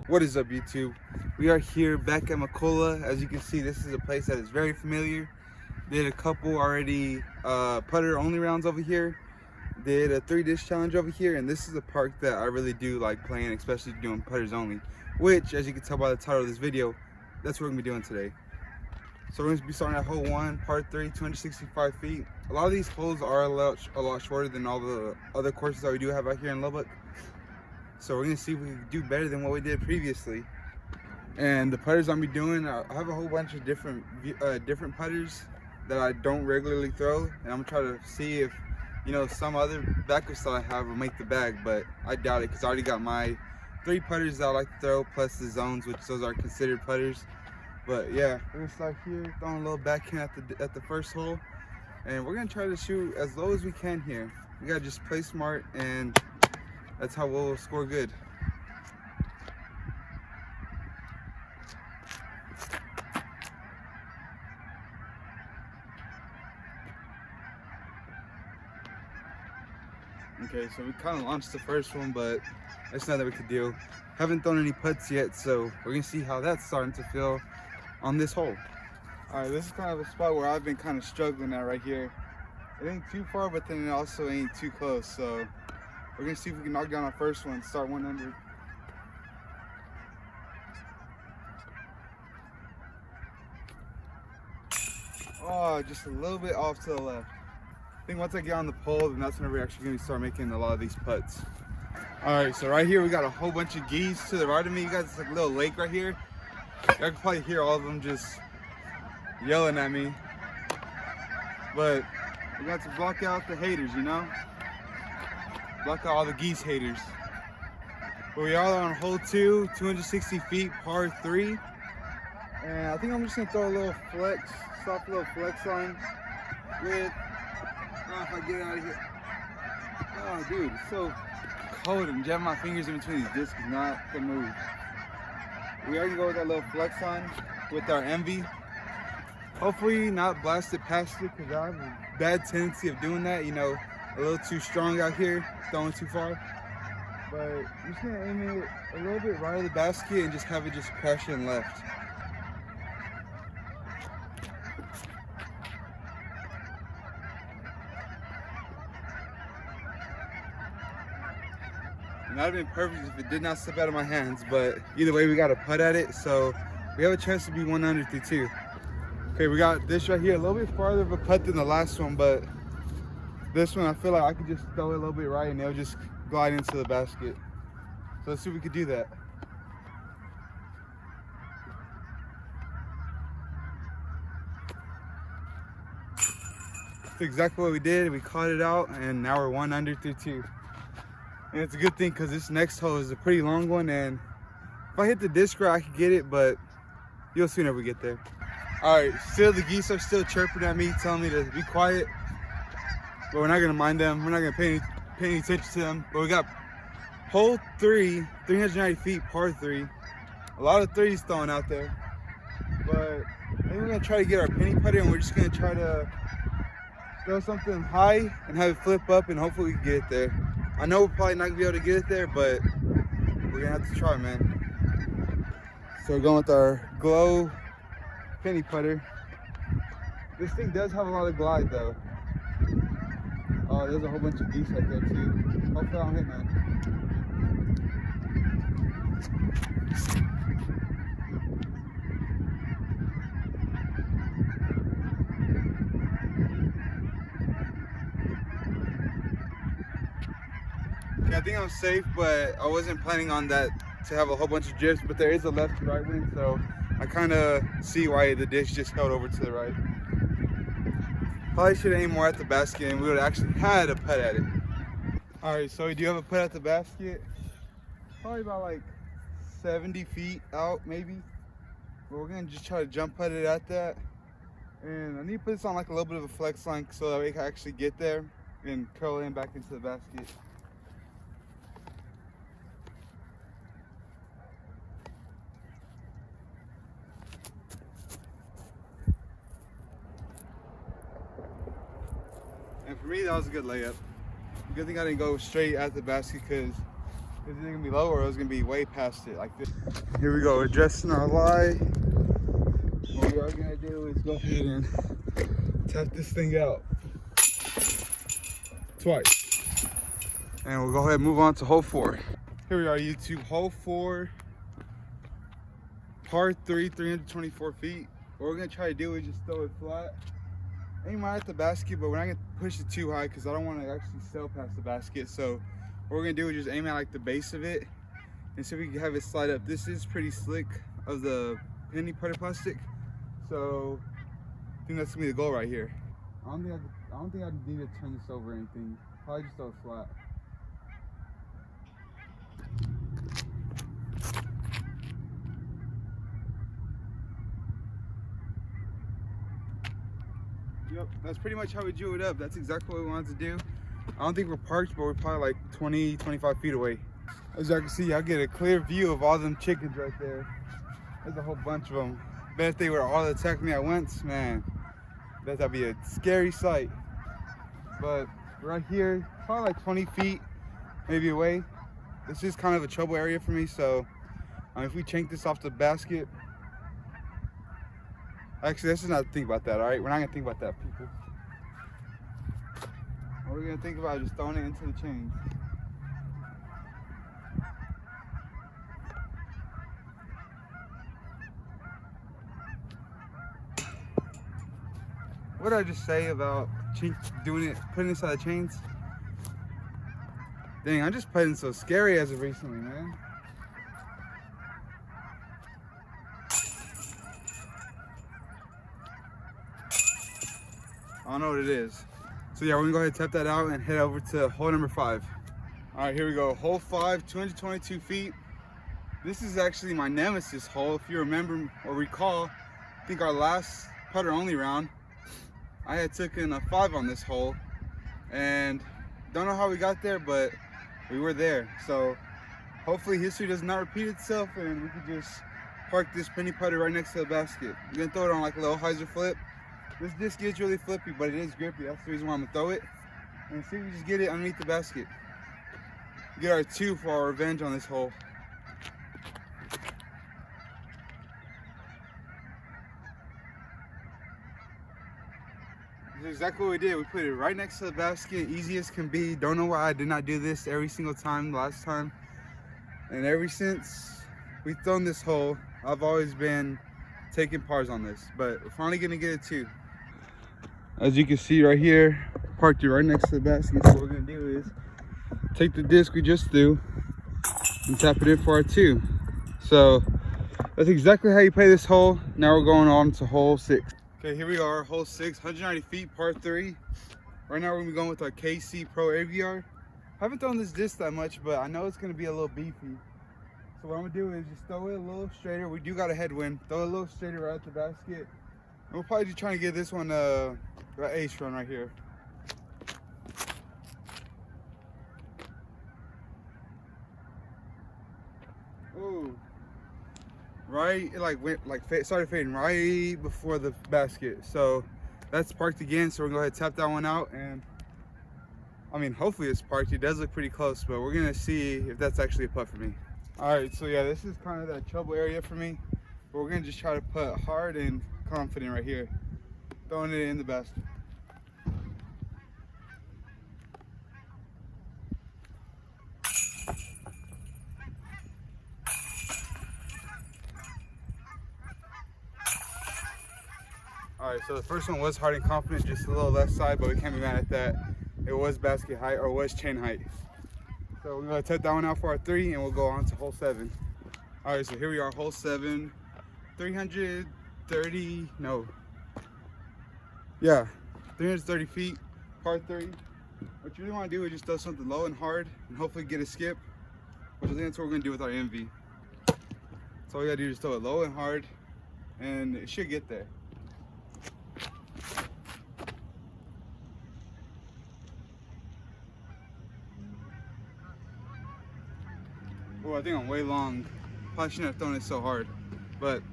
What is up, YouTube? We are here back at Macola. As you can see, this is a place that is very familiar. Did a couple already putter only rounds over here. Did a 3-dish challenge over here, and this is a park that I really do like playing, especially doing putters only, which, as you can tell by the title of this video, that's what we're gonna be doing today. So we're gonna be starting at hole 1, par 3, 265 feet. A lot of these holes are a lot shorter than all the other courses that we do have out here in Lubbock. So we're gonna see if we can do better than what we did previously. And the putters I'm gonna be doing, I have a whole bunch of different putters that I don't regularly throw, and I'm gonna try to see if, you know, some other backups that I have will make the bag, but I doubt it because I already got my 3 putters that I like to throw, plus the zones, which those are considered putters. But yeah, we're gonna start here, throwing a little backhand at the first hole, and we're gonna try to shoot as low as we can here. We gotta just play smart, and that's how we'll score good. Okay, so we kind of launched the first one, but that's nothing we could do. Haven't thrown any putts yet, so we're gonna see how that's starting to feel on this hole. All right, this is kind of a spot where I've been kind of struggling at right here. It ain't too far, but then it also ain't too close, so we're gonna see if we can knock down our first one, start 1 under. Oh, just a little bit off to the left. I think once I get on the pole, then that's when we're actually gonna start making a lot of these putts. All right, so right here we got a whole bunch of geese to the right of me. You guys, it's like a little lake right here. I can probably hear all of them just yelling at me. But we got to block out the haters, you know? Block out all the geese haters. But we are on hole 2, 260 feet, par 3. And I think I'm just gonna throw a little flex, soft little flex line with, I don't know if I get it out of here. Oh dude, it's so cold, and jabbing my fingers in between these discs is not the move. We are gonna go with that little flex line with our Envy. Hopefully not blast it past it, because I have a bad tendency of doing that, you know, a little too strong out here, throwing too far. But I'm just gonna aim it a little bit right of the basket and just have it just crash in left. And that would have been perfect if it did not slip out of my hands, but either way we got a putt at it, so we have a chance to be 1 under through 2. Okay, we got this right here, a little bit farther of a putt than the last one, but this one I feel like I could just throw it a little bit right and it'll just glide into the basket. So let's see if we could do that. That's exactly what we did. We caught it out, and now we're 1 under through 2. And it's a good thing because this next hole is a pretty long one, and if I hit the disc right, I could get it, but you'll see whenever we get there. All right, still the geese are still chirping at me, telling me to be quiet, but we're not gonna mind them. We're not gonna pay any attention to them. But we got hole 3, 390 feet, par 3. A lot of threes thrown out there, but I think we're gonna try to get our penny putter, and we're just gonna try to throw something high and have it flip up, and hopefully we can get it there. I know we're probably not gonna be able to get it there, but we're gonna have to try, man. So we're going with our Glow penny putter. This thing does have a lot of glide though. Oh, there's a whole bunch of geese right there too. Hopefully I don't hit none. Okay, I think I'm safe, but I wasn't planning on that to have a whole bunch of drifts, but there is a left to right wind, so I kind of see why the dish just held over to the right. Probably should have aimed more at the basket, and we would have actually had a putt at it. All right, so we do have a putt at the basket. Probably about like 70 feet out, maybe. But we're gonna just try to jump putt it at that. And I need to put this on like a little bit of a flex line so that we can actually get there and curl in back into the basket. And for me, that was a good layup. Good thing I didn't go straight at the basket, because Is it gonna be low or is it gonna be way past it like this? Here we go, adjusting our lie. What we are gonna do is go ahead and tap this thing out twice. And we'll go ahead and move on to hole 4. Here we are, YouTube, hole 4, par 3, 324 feet. What we're gonna try to do is just throw it flat. Aim right at the basket, but we're not gonna push it too high because I don't want to actually sail past the basket. So what we're gonna do is just aim at like the base of it and see if we can have it slide up. This is pretty slick of the penny putter plastic, so I think that's gonna be the goal right here. I don't think I need to turn this over or anything. Probably just throw it flat. Yep, that's pretty much how we drew it up. That's exactly what we wanted to do. I don't think we're parked, but we're probably like 20, 25 feet away. As y'all can see, I get a clear view of all them chickens right there. There's a whole bunch of them. Bet if they were all attacking me at once, man, that'd be a scary sight. But right here, probably like 20 feet maybe away. This is kind of a trouble area for me, so if we chink this off the basket, actually, let's just not think about that, all right? We're not gonna think about that, people. What we're gonna think about is just throwing it into the chain. What did I just say about putting this out of chains? Dang, I'm just playing so scary as of recently, man. I don't know what it is. So yeah, we're gonna go ahead and tap that out and head over to hole number 5. All right, here we go. Hole 5, 222 feet. This is actually my nemesis hole. If you remember or recall, I think our last putter only round, I had taken a 5 on this hole, and don't know how we got there, but we were there. So hopefully history does not repeat itself and we can just park this penny putter right next to the basket. I'm gonna throw it on like a little hyzer flip. This disc is really flippy, but it is grippy. That's the reason why I'm gonna throw it. And see if we just get it underneath the basket. Get our 2 for our revenge on this hole. This is exactly what we did. We put it right next to the basket, easy as can be. Don't know why I did not do this every single time last time. And ever since we've thrown this hole, I've always been taking pars on this, but we're finally gonna get it too. As you can see right here, parked it right next to the basket. So what we're gonna do is take the disc we just threw and tap it in for our 2. So that's exactly how you play this hole. Now we're going on to hole 6. Okay, here we are, hole 6, 190 feet, par 3. Right now we're gonna be going with our KC Pro AVR. I haven't thrown this disc that much, but I know it's gonna be a little beefy. So what I'm gonna do is just throw it a little straighter. We do got a headwind. Throw it a little straighter right at the basket. And we'll probably just trying to get this one right ace run right here. Ooh. Right, it started fading right before the basket. So that's parked again. So we're gonna go ahead and tap that one out, and I mean, hopefully it's parked. It does look pretty close, but we're gonna see if that's actually a putt for me. All right, so yeah, this is kind of that trouble area for me, but we're gonna just try to putt hard and confident right here, throwing it in the basket. All right, so the first one was hard and confident, just a little left side, but we can't be mad at that. It was basket height, or was chain height. So we're gonna take that one out for our 3, and we'll go on to hole 7. All right, so here we are, hole 7, 330 feet, par 3. What you really want to do is just throw something low and hard, and hopefully get a skip, which I think that's what we're gonna do with our MV. So all we gotta do is just throw it low and hard, and it should get there. Oh, I think I'm way long. Probably shouldn't have thrown it so hard, but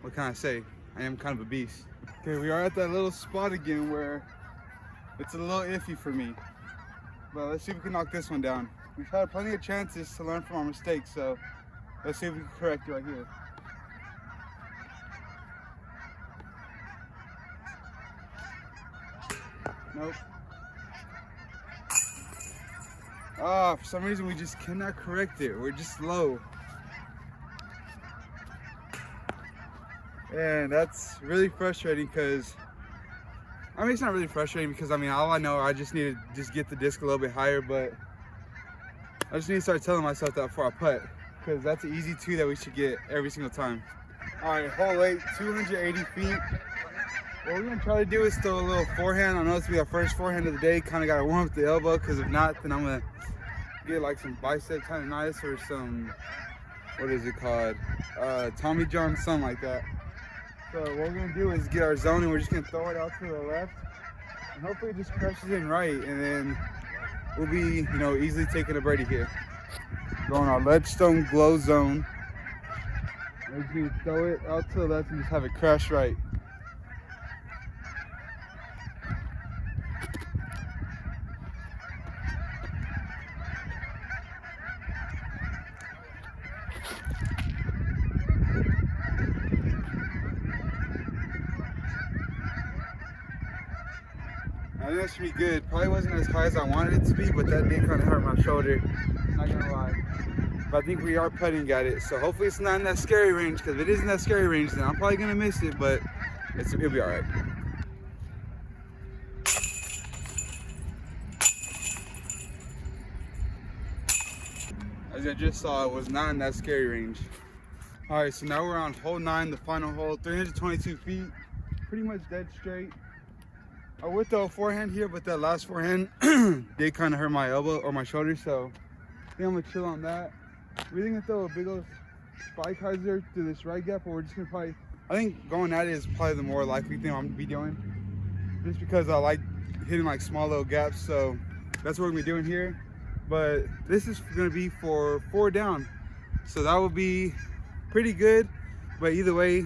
what can I say? I am kind of a beast. Okay, we are at that little spot again where it's a little iffy for me, but let's see if we can knock this one down. we've had plenty of chances to learn from our mistakes, so let's see if we can correct it right here. Nope. For some reason we just cannot correct it. We're just slow. And that's really frustrating because, I mean, it's not really frustrating because, I mean, all I know, I just need to just get the disc a little bit higher, but I just need to start telling myself that before I putt, because that's an easy 2 that we should get every single time. All right, hole 8, 280 feet. What we're gonna try to do is throw a little forehand. I know it's gonna be our first forehand of the day. Kind of gotta warm up the elbow, because if not, then I'm gonna get like some bicep tendonitis or some, what is it called? Tommy John, something like that. So what we're gonna do is get our zone, and we're just gonna throw it out to the left, and hopefully it just crashes in right, and then we'll be, you know, easily taking a birdie here. Going our Ledgestone glow zone. We're just gonna throw it out to the left and just have it crash right. I think that should be good. Probably wasn't as high as I wanted it to be, but that did kind of hurt my shoulder. Not gonna lie. But I think we are putting at it, so hopefully it's not in that scary range, because if it is in that scary range, then I'm probably gonna miss it, but it'll be all right. As I just saw, it was not in that scary range. All right, so now we're on hole 9, the final hole, 322 feet, pretty much dead straight. I would throw a forehand here, but that last forehand did kind of hurt my elbow or my shoulder, so I think I'm gonna chill on that. We're gonna throw a big old spike hyzer through this right gap, but we're just gonna probably, I think going at it is probably the more likely thing I'm gonna be doing, just because I like hitting like small little gaps, so that's what we're gonna be doing here. But this is gonna be for 4 down, so that will be pretty good. But either way,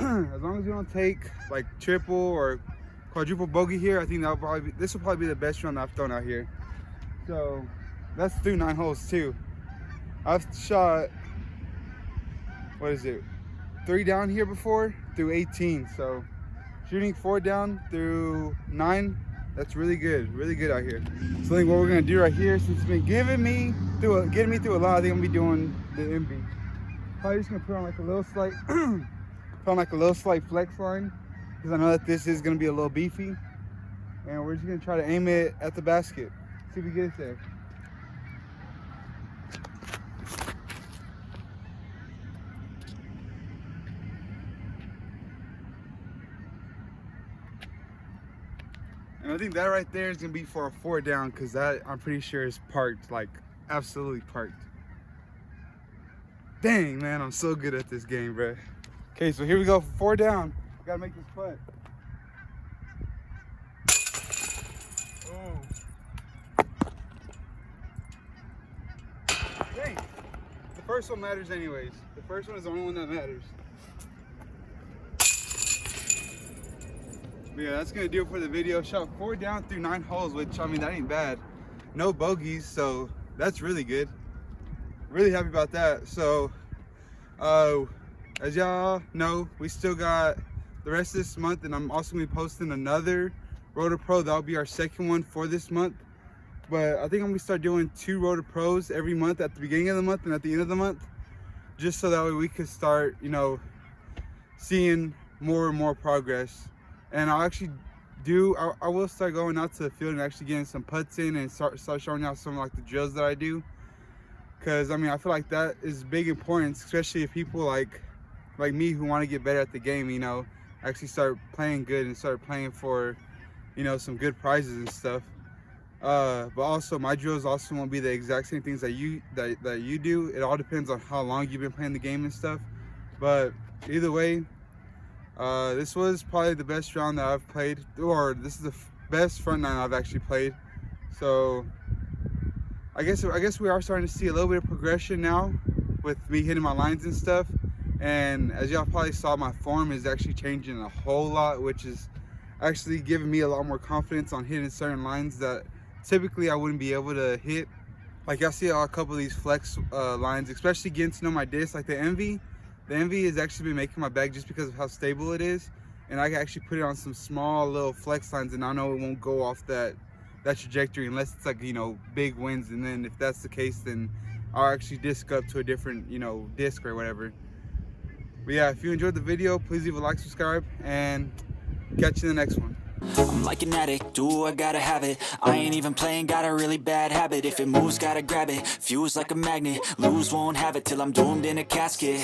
as long as we don't take like triple or quadruple bogey here, I think this will probably be the best run I've thrown out here. So that's through 9 holes too. I've shot, what is it, 3 down here before through 18. So shooting 4 down through 9, that's really good out here. So I think what we're gonna do right here, since it's been getting me through a lot, I think I'm gonna be doing the MB. Probably just gonna put on like a little slight flex line, because I know that this is gonna be a little beefy, and we're just gonna try to aim it at the basket. See if we get it there. And I think that right there is gonna be for a 4 down, because that I'm pretty sure is parked, like absolutely parked. Dang, man, I'm so good at this game, bro. Okay, so here we go for 4 down. Gotta make this putt. Oh. Dang. The first one matters anyways. The first one is the only one that matters. But yeah, that's gonna do it for the video. Shot 4 down through 9 holes, which, I mean, that ain't bad. No bogeys, so that's really good. Really happy about that. So, as y'all know, we still got the rest of this month, and I'm also gonna be posting another Roto Pro. That'll be our second one for this month. But I think I'm gonna start doing 2 Roto Pros every month, at the beginning of the month and at the end of the month, just so that way we could start, you know, seeing more and more progress. And I'll actually I will start going out to the field and actually getting some putts in, and start showing y'all some like the drills that I do. Because I mean, I feel like that is big importance, especially if people like me who want to get better at the game, you know, actually start playing good and start playing for, you know, some good prizes and stuff. But also my drills also won't be the exact same things that you do. It all depends on how long you've been playing the game and stuff. But either way, this was probably the best round that I've played, or this is the best front nine I've actually played. So I guess we are starting to see a little bit of progression now with me hitting my lines and stuff. And as y'all probably saw, my form is actually changing a whole lot, which is actually giving me a lot more confidence on hitting certain lines that typically I wouldn't be able to hit. Like y'all see a couple of these flex lines, especially getting to know my disc, like the Envy. The Envy has actually been making my bag just because of how stable it is. And I can actually put it on some small little flex lines and I know it won't go off that trajectory unless it's like, you know, big winds. And then if that's the case, then I'll actually disc up to a different, you know, disc or whatever. But yeah, if you enjoyed the video, please leave a like, subscribe, and catch you in the next one. I'm like an addict, do I gotta have it. I ain't even playing, got a really bad habit. If it moves, gotta grab it, fuse like a magnet. Lose, won't have it till I'm doomed in a casket.